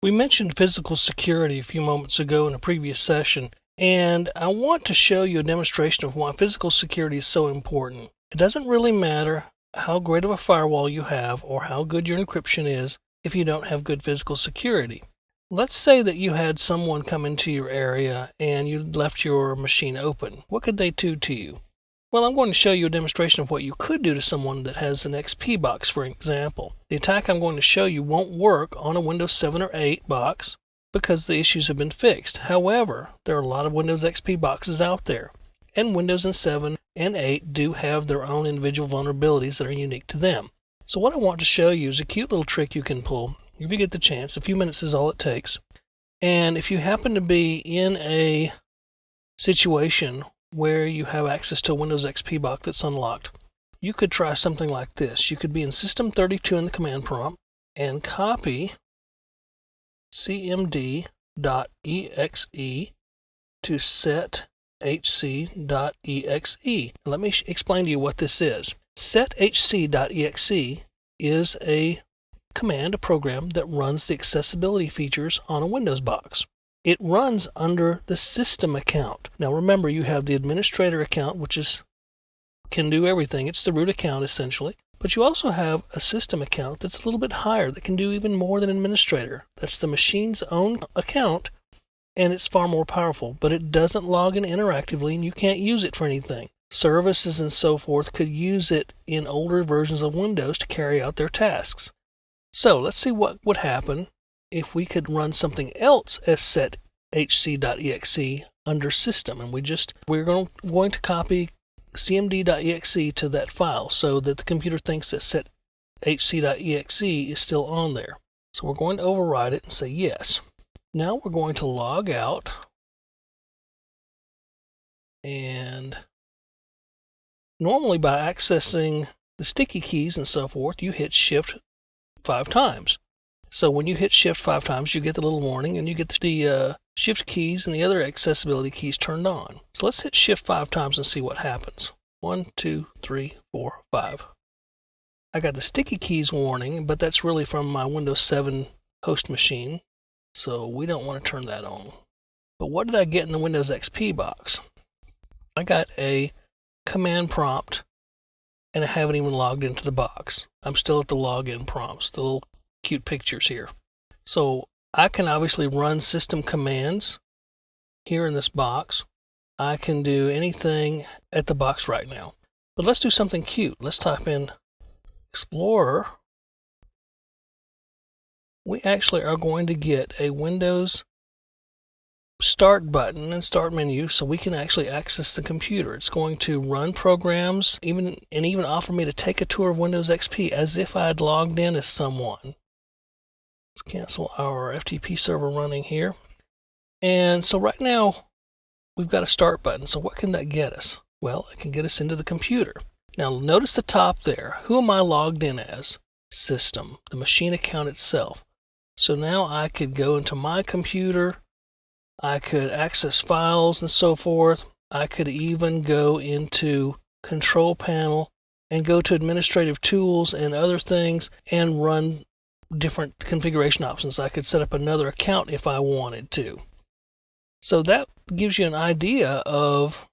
We mentioned physical security a few moments ago in a previous session, and I want to show you a demonstration of why physical security is so important. It doesn't really matter how great of a firewall you have or how good your encryption is if you don't have good physical security. Let's say that you had someone come into your area and you left your machine open. What could they do to you? Well, I'm going to show you a demonstration of what you could do to someone that has an XP box, for example. The attack I'm going to show you won't work on a Windows 7 or 8 box because the issues have been fixed. However, there are a lot of Windows XP boxes out there, and Windows 7 and 8 do have their own individual vulnerabilities that are unique to them. So what I want to show you is a cute little trick you can pull if you get the chance. A few minutes is all it takes. And if you happen to be in a situation where you have access to a Windows XP box that's unlocked, you could try something like this. You could be in System 32 in the command prompt and copy cmd.exe to sethc.exe. Let me explain to you what this is. Sethc.exe is a command, a program that runs the accessibility features on a Windows box. It runs under the system account. Now remember, you have the administrator account, which can do everything. It's the root account essentially. But you also have a system account that's a little bit higher that can do even more than administrator. That's the machine's own account, and it's far more powerful, but it doesn't log in interactively and you can't use it for anything. Services and so forth could use it in older versions of Windows to carry out their tasks. So let's see what would happen if we could run something else as sethc.exe under system, and we're going to copy cmd.exe to that file so that the computer thinks that sethc.exe is still on there. So we're going to override it and say yes. Now we're going to log out, and normally by accessing the sticky keys and so forth, you hit Shift 5 times. So when you hit Shift 5 times, you get the little warning and you get the Shift keys and the other accessibility keys turned on. So let's hit Shift 5 times and see what happens. 1, 2, 3, 4, 5. I got the sticky keys warning, but that's really from my Windows 7 host machine, so we don't want to turn that on. But what did I get in the Windows XP box? I got a command prompt, and I haven't even logged into the box. I'm still at the login prompts, the little cute pictures here. So I can obviously run system commands here in this box. I can do anything at the box right now. But let's do something cute. Let's type in Explorer. We actually are going to get a Windows Start button and Start menu so we can actually access the computer. It's going to run programs and even offer me to take a tour of Windows XP as if I had logged in as someone. Let's cancel our FTP server running here. And so right now, we've got a Start button. So what can that get us? Well, it can get us into the computer. Now notice the top there. Who am I logged in as? System, the machine account itself. So now I could go into my computer. I could access files and so forth. I could even go into Control Panel and go to Administrative Tools and other things and run different configuration options. I could set up another account if I wanted to. So that gives you an idea of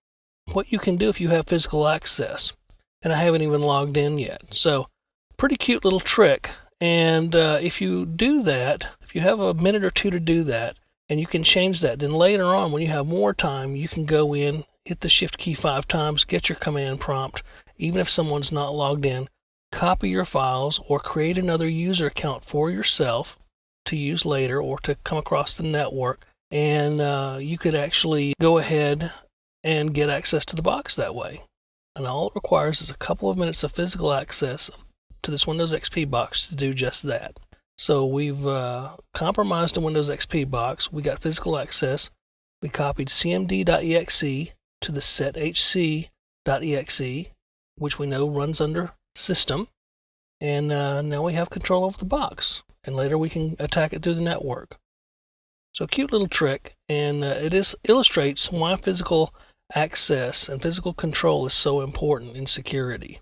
what you can do if you have physical access. And I haven't even logged in yet. So pretty cute little trick. And if you do that, if you have a minute or two to do that, and you can change that, then later on when you have more time, you can go in, hit the Shift key 5 times, get your command prompt, even if someone's not logged in, copy your files or create another user account for yourself to use later or to come across the network, and you could actually go ahead and get access to the box that way. And all it requires is a couple of minutes of physical access to this Windows XP box to do just that. So we've compromised the Windows XP box. We got physical access. We copied cmd.exe to the sethc.exe, which we know runs under system. And now we have control over the box. And later we can attack it through the network. So cute little trick. And it illustrates why physical access and physical control is so important in security.